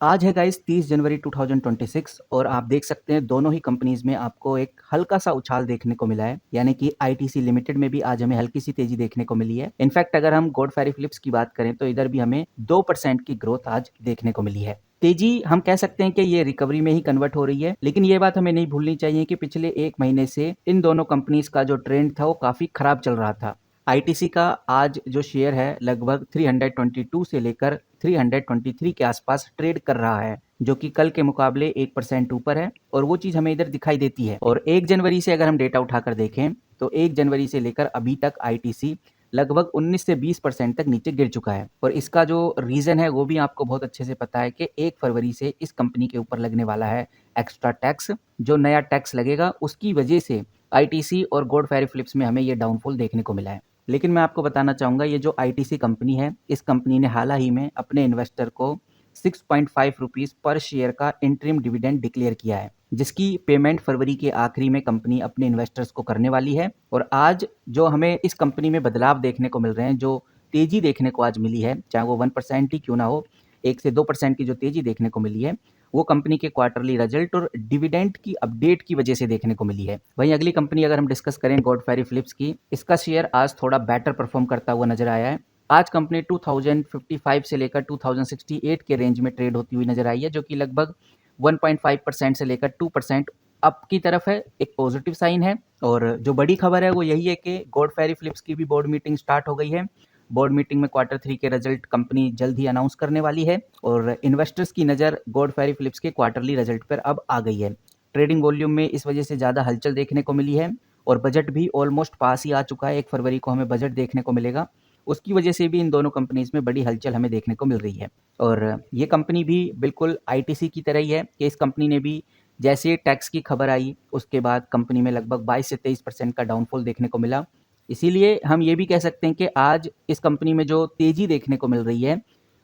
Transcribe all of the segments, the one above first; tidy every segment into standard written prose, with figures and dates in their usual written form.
आज है गाइस 30 जनवरी 2026 और आप देख सकते हैं दोनों ही कंपनीज में आपको एक हल्का सा उछाल देखने को मिला है। यानी कि आईटीसी लिमिटेड में भी आज हमें हल्की सी तेजी देखने को मिली है। इनफैक्ट अगर हम गॉड फेरी फिलिप्स की बात करें तो इधर भी हमें 2% की ग्रोथ आज देखने को मिली है। तेजी हम कह सकते हैं कि ये रिकवरी में ही कन्वर्ट हो रही है, लेकिन ये बात हमें नहीं भूलनी चाहिए कि पिछले एक महीने से इन दोनों कंपनीज का जो ट्रेंड था वो काफी खराब चल रहा था। आईटीसी का आज जो शेयर है लगभग 322 से लेकर 323 के आसपास ट्रेड कर रहा है, जो कि कल के मुकाबले 1% ऊपर है और वो चीज हमें इधर दिखाई देती है। और 1 जनवरी से अगर हम डेटा उठाकर देखें तो 1 जनवरी से लेकर अभी तक आईटीसी लगभग 19 से 20% तक नीचे गिर चुका है। और इसका जो रीजन है वो भी आपको बहुत अच्छे से पता है कि 1 फरवरी से इस कंपनी के ऊपर लगने वाला है एक्स्ट्रा टैक्स। जो नया टैक्स लगेगा उसकी वजह से आईटीसी और गॉड फेरी फिलिप्स में हमें ये डाउनफॉल देखने को मिला है। लेकिन मैं आपको बताना चाहूँगा ये जो आईटीसी कंपनी है, इस कंपनी ने हाल ही में अपने इन्वेस्टर को 6.5 रुपीस पर शेयर का इंटरिम डिविडेंड डिक्लेयर किया है, जिसकी पेमेंट फरवरी के आखिरी में कंपनी अपने इन्वेस्टर्स को करने वाली है। और आज जो हमें इस कंपनी में बदलाव देखने को मिल रहे हैं, जो तेजी देखने को आज मिली है, चाहे वो 1% ही क्यों ना हो, 1 से 2% की जो तेजी देखने को मिली है वो कंपनी के क्वार्टरली रिजल्ट और डिविडेंड की अपडेट की वजह से देखने को मिली है। वहीं अगली कंपनी अगर हम डिस्कस करें गॉड फेरी फिलिप्स की, इसका शेयर आज थोड़ा बेटर परफॉर्म करता हुआ नजर आया है। आज कंपनी 2055 से लेकर 2068 के रेंज में ट्रेड होती हुई नजर आई है, जो कि लगभग 1.5% से लेकर 2% अप की तरफ है, एक पॉजिटिव साइन है। और जो बड़ी खबर है वो यही है कि गॉड फेरी फिलिप्स की भी बोर्ड मीटिंग स्टार्ट हो गई है। बोर्ड मीटिंग में क्वार्टर 3 के रिजल्ट कंपनी जल्द ही अनाउंस करने वाली है और इन्वेस्टर्स की नज़र गॉड फेरी फिलिप्स के क्वार्टरली रिजल्ट पर अब आ गई है। ट्रेडिंग वॉल्यूम में इस वजह से ज़्यादा हलचल देखने को मिली है और बजट भी ऑलमोस्ट पास ही आ चुका है। 1 फरवरी को हमें बजट देखने को मिलेगा, उसकी वजह से भी इन दोनों कंपनीज में बड़ी हलचल हमें देखने को मिल रही है। और ये कंपनी भी बिल्कुल आईटीसी की तरह ही है कि इस कंपनी ने भी जैसे टैक्स की खबर आई उसके बाद कंपनी में लगभग 22 से 23% का डाउनफॉल देखने को मिला। इसीलिए हम ये भी कह सकते हैं कि आज इस कंपनी में जो तेजी देखने को मिल रही है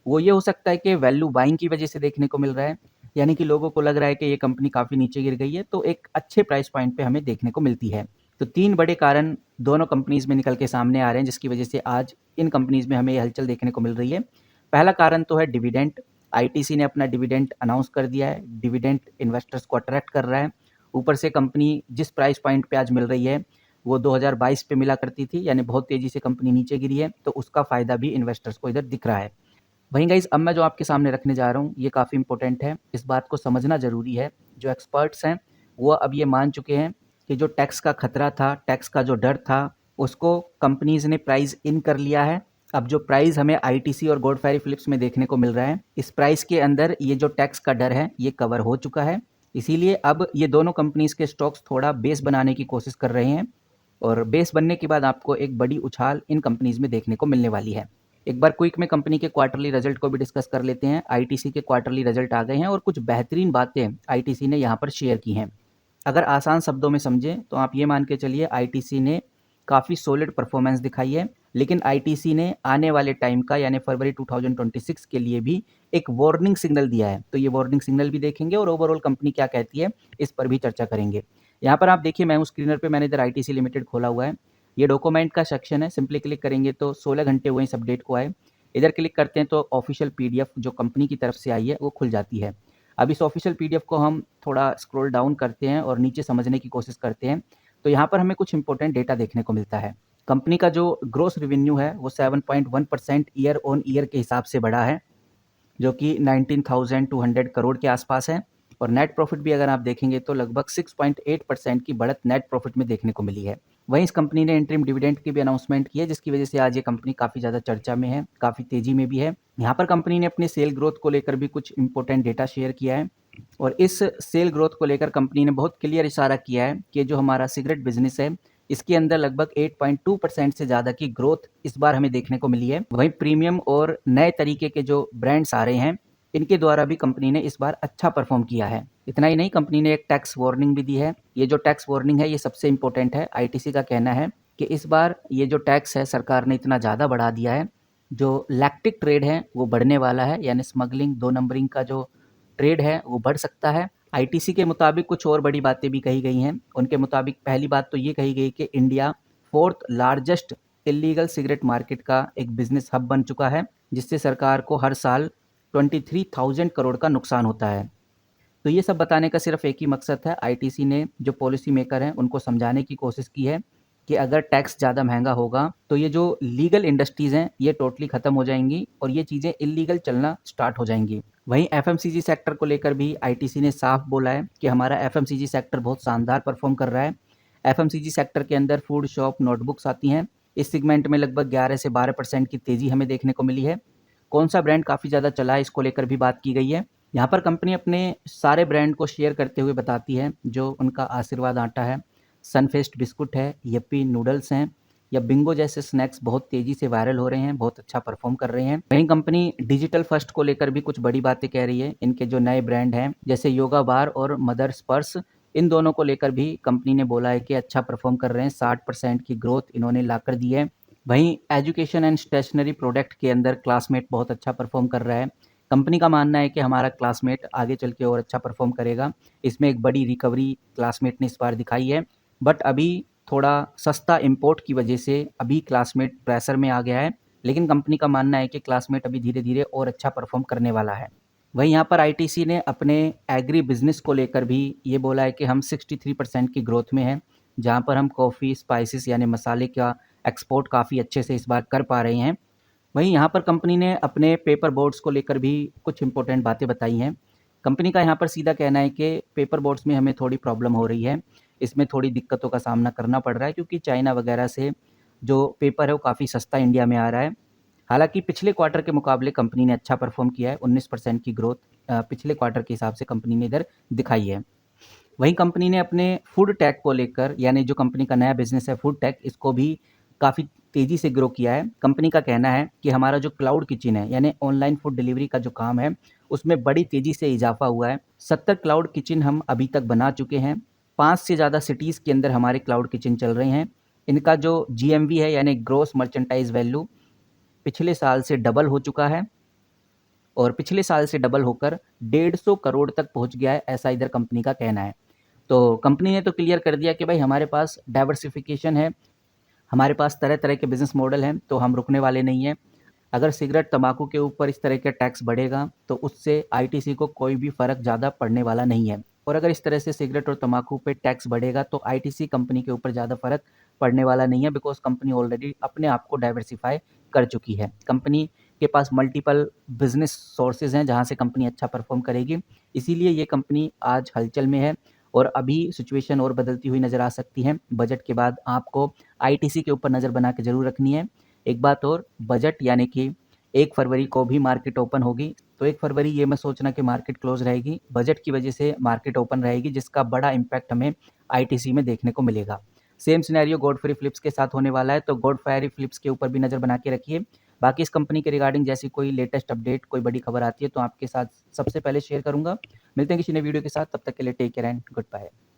वो ये हो सकता है कि वैल्यू बाइंग की वजह से देखने को मिल रहा है। यानी कि लोगों को लग रहा है कि ये कंपनी काफ़ी नीचे गिर गई है, तो एक अच्छे प्राइस पॉइंट पे हमें देखने को मिलती है। तो 3 बड़े कारण दोनों कंपनीज में निकल के सामने आ रहे हैं, जिसकी वजह से आज इन कंपनीज में हमें ये हलचल देखने को मिल रही है। पहला कारण तो है डिविडेंड। आईटीसी ने अपना डिविडेंड अनाउंस कर दिया है, डिविडेंड इन्वेस्टर्स को अट्रैक्ट कर रहा है। ऊपर से कंपनी जिस प्राइस पॉइंट पे आज मिल रही है वो 2022 पे मिला करती थी, यानी बहुत तेजी से कंपनी नीचे गिरी है, तो उसका फायदा भी इन्वेस्टर्स को इधर दिख रहा है। वहीं गाइस अब मैं जो आपके सामने रखने जा रहा हूँ ये काफ़ी इंपॉर्टेंट है, इस बात को समझना ज़रूरी है। जो एक्सपर्ट्स हैं वो अब ये मान चुके हैं कि जो टैक्स का खतरा था, टैक्स का जो डर था, उसको कंपनीज ने प्राइस इन कर लिया है। अब जो प्राइस हमें आईटीसी और गॉड फेरी फिलिप्स में देखने को मिल रहा है, इस प्राइस के अंदर ये जो टैक्स का डर है ये कवर हो चुका है। इसीलिए अब ये दोनों कंपनीज के स्टॉक्स थोड़ा बेस बनाने की कोशिश कर रहे हैं और बेस बनने के बाद आपको एक बड़ी उछाल इन कंपनीज में देखने को मिलने वाली है। एक बार क्विक में कंपनी के क्वार्टरली रिजल्ट को भी डिस्कस कर लेते हैं। आईटीसी के क्वार्टरली रिजल्ट आ गए हैं और कुछ बेहतरीन बातें आईटीसी ने यहाँ पर शेयर की हैं। अगर आसान शब्दों में समझें तो आप ये मान के चलिए आईटीसी ने काफ़ी सॉलिड परफॉर्मेंस दिखाई है, लेकिन आईटीसी ने आने वाले टाइम का यानी फरवरी 2026 के लिए भी एक वार्निंग सिग्नल दिया है। तो ये वार्निंग सिग्नल भी देखेंगे और ओवरऑल कंपनी क्या कहती है इस पर भी चर्चा करेंगे। यहाँ पर आप देखिए, मैं हूँ स्क्रीनर पे, मैंने इधर आईटीसी लिमिटेड खोला हुआ है। ये डॉक्यूमेंट का सेक्शन है, सिंपली क्लिक करेंगे तो 16 घंटे हुए इस अपडेट को आए। इधर क्लिक करते हैं तो ऑफिशियल पीडीएफ जो कंपनी की तरफ से आई है वो खुल जाती है। अब इस ऑफिशियल पीडीएफ को हम थोड़ा स्क्रॉल डाउन करते हैं और नीचे समझने की कोशिश करते हैं, तो यहाँ पर हमें कुछ इंपॉर्टेंट डेटा देखने को मिलता है। कंपनी का जो ग्रोस रेवेन्यू है वो 7.1% ईयर ऑन ईयर के हिसाब से बढ़ा है, जो कि 19,200 करोड़ के आसपास है। और नेट प्रॉफिट भी अगर आप देखेंगे तो लगभग 6.8% की बढ़त नेट प्रॉफिट में देखने को मिली है। वहीं इस कंपनी ने इंटरिम डिविडेंड की भी अनाउंसमेंट की है, जिसकी वजह से आज ये कंपनी काफ़ी ज़्यादा चर्चा में है, काफ़ी तेजी में भी है। यहाँ पर कंपनी ने अपने सेल ग्रोथ को लेकर भी कुछ इंपॉर्टेंट डेटा शेयर किया है और इस सेल ग्रोथ को लेकर कंपनी ने बहुत क्लियर इशारा किया है कि जो हमारा सिगरेट बिजनेस है इसके अंदर लगभग 8.2% से ज़्यादा की ग्रोथ इस बार हमें देखने को मिली है। वहीं प्रीमियम और नए तरीके के जो ब्रांड्स आ रहे हैं इनके द्वारा भी कंपनी ने इस बार अच्छा परफॉर्म किया है। इतना ही नहीं, कंपनी ने एक टैक्स वार्निंग भी दी है। ये जो टैक्स वार्निंग है ये सबसे इंपॉर्टेंट है। आईटीसी का कहना है कि इस बार ये जो टैक्स है सरकार ने इतना ज़्यादा बढ़ा दिया है, जो लैक्टिक ट्रेड है वो बढ़ने वाला है, यानी स्मगलिंग, 2 नंबरिंग का जो ट्रेड है वो बढ़ सकता है। आईटीसी के मुताबिक कुछ और बड़ी बातें भी कही गई हैं। उनके मुताबिक पहली बात तो ये कही गई कि India 4th largest illegal cigarette market का एक बिजनेस हब बन चुका है, जिससे सरकार को हर साल 23,000 करोड़ का नुकसान होता है। तो ये सब बताने का सिर्फ एक ही मकसद है, आईटीसी ने जो पॉलिसी मेकर हैं उनको समझाने की कोशिश की है कि अगर टैक्स ज़्यादा महंगा होगा तो ये जो लीगल इंडस्ट्रीज़ हैं ये टोटली ख़त्म हो जाएंगी और ये चीज़ें इलीगल चलना स्टार्ट हो जाएंगी। वहीं एफएमसीजी सेक्टर को लेकर भी आईटीसी ने साफ बोला है कि हमारा एफएमसीजी सेक्टर बहुत शानदार परफॉर्म कर रहा है। एफएमसीजी सेक्टर के अंदर फूड शॉप नोटबुक्स आती हैं। इस सेगमेंट में लगभग 11 से 12% की तेज़ी हमें देखने को मिली है। कौन सा ब्रांड काफ़ी ज़्यादा चला है इसको लेकर भी बात की गई है। यहाँ पर कंपनी अपने सारे ब्रांड को शेयर करते हुए बताती है, जो उनका आशीर्वाद आटा है, सनफेस्ट बिस्कुट है, यप्पी नूडल्स हैं या बिंगो जैसे स्नैक्स बहुत तेज़ी से वायरल हो रहे हैं, बहुत अच्छा परफॉर्म कर रहे हैं। वहीं कंपनी डिजिटल फर्स्ट को लेकर भी कुछ बड़ी बातें कह रही है। इनके जो नए ब्रांड हैं जैसे योगा बार और मदर स्पर्श, इन दोनों को लेकर भी कंपनी ने बोला है कि अच्छा परफॉर्म कर रहे हैं, 60% की ग्रोथ इन्होंने ला कर दी है। वहीं एजुकेशन एंड स्टेशनरी प्रोडक्ट के अंदर क्लासमेट बहुत अच्छा परफॉर्म कर रहा है। कंपनी का मानना है कि हमारा क्लासमेट आगे चल के और अच्छा परफॉर्म करेगा। इसमें एक बड़ी रिकवरी क्लासमेट ने इस बार दिखाई है, बट अभी थोड़ा सस्ता इम्पोर्ट की वजह से अभी क्लासमेट प्रेशर में आ गया है, लेकिन कंपनी का मानना है कि क्लासमेट अभी धीरे धीरे और अच्छा परफॉर्म करने वाला है। वहीं यहाँ पर आईटीसी ने अपने एग्री बिजनेस को लेकर भी ये बोला है कि हम 63% की ग्रोथ में हैं, जहाँ पर हम कॉफ़ी स्पाइसेस यानी मसाले का एक्सपोर्ट काफ़ी अच्छे से इस बार कर पा रहे हैं। वहीं यहाँ पर कंपनी ने अपने पेपर बोर्ड्स को लेकर भी कुछ इम्पोर्टेंट बातें बताई हैं। कंपनी का यहाँ पर सीधा कहना है कि पेपर बोर्ड्स में हमें थोड़ी प्रॉब्लम हो रही है, इसमें थोड़ी दिक्कतों का सामना करना पड़ रहा है क्योंकि चाइना वगैरह से जो पेपर है वो काफ़ी सस्ता इंडिया में आ रहा है। हालांकि पिछले क्वार्टर के मुकाबले कंपनी ने अच्छा परफॉर्म किया है, 19% की ग्रोथ पिछले क्वार्टर के हिसाब से कंपनी ने इधर दिखाई है। वहीं कंपनी ने अपने फूड टेक को लेकर, यानी जो कंपनी का नया बिजनेस है फूड टेक, इसको भी काफ़ी तेज़ी से ग्रो किया है। कंपनी का कहना है कि हमारा जो क्लाउड किचन है यानी ऑनलाइन फूड डिलीवरी का जो काम है उसमें बड़ी तेज़ी से इजाफा हुआ है। 70 क्लाउड किचन हम अभी तक बना चुके हैं। 5 से ज़्यादा सिटीज़ के अंदर हमारे क्लाउड किचन चल रहे हैं। इनका जो जीएमवी है यानी ग्रोस मर्चेंटाइज वैल्यू पिछले साल से डबल हो चुका है और पिछले साल से डबल होकर 150 करोड़ तक पहुंच गया है, ऐसा इधर कंपनी का कहना है। तो कंपनी ने तो क्लियर कर दिया कि भाई हमारे पास डाइवर्सिफिकेशन है, हमारे पास तरह तरह के बिजनेस मॉडल हैं, तो हम रुकने वाले नहीं हैं। अगर सिगरेट तंबाकू के ऊपर इस तरह के टैक्स बढ़ेगा तो उससे आईटीसी को कोई भी फ़र्क ज़्यादा पड़ने वाला नहीं है, और अगर इस तरह से सिगरेट और तंबाकू पे टैक्स बढ़ेगा तो आईटीसी कंपनी के ऊपर ज़्यादा फ़र्क पड़ने वाला नहीं है, बिकॉज कंपनी ऑलरेडी अपने आप को डाइवर्सिफाई कर चुकी है। कंपनी के पास मल्टीपल बिजनेस सोर्सेज हैं जहाँ से कंपनी अच्छा परफॉर्म करेगी, इसीलिए ये कंपनी आज हलचल में है और अभी सिचुएशन और बदलती हुई नज़र आ सकती है। बजट के बाद आपको आईटीसी के ऊपर नज़र बना के ज़रूर रखनी है। एक बात और, बजट यानी कि 1 फरवरी को भी मार्केट ओपन होगी, तो 1 फरवरी ये मत सोचना कि मार्केट क्लोज रहेगी, बजट की वजह से मार्केट ओपन रहेगी, जिसका बड़ा इम्पैक्ट हमें आईटीसी में देखने को मिलेगा। सेम सिनेरियो गॉडफ्री फिलिप्स के साथ होने वाला है, तो गॉडफ्री फिलिप्स के ऊपर भी नज़र बना के रखिए। बाकी इस कंपनी के रिगार्डिंग जैसी कोई लेटेस्ट अपडेट, कोई बड़ी खबर आती है तो आपके साथ सबसे पहले शेयर करूँगा। मिलते हैं किसी नए वीडियो के साथ, तब तक के लिए take care and good bye.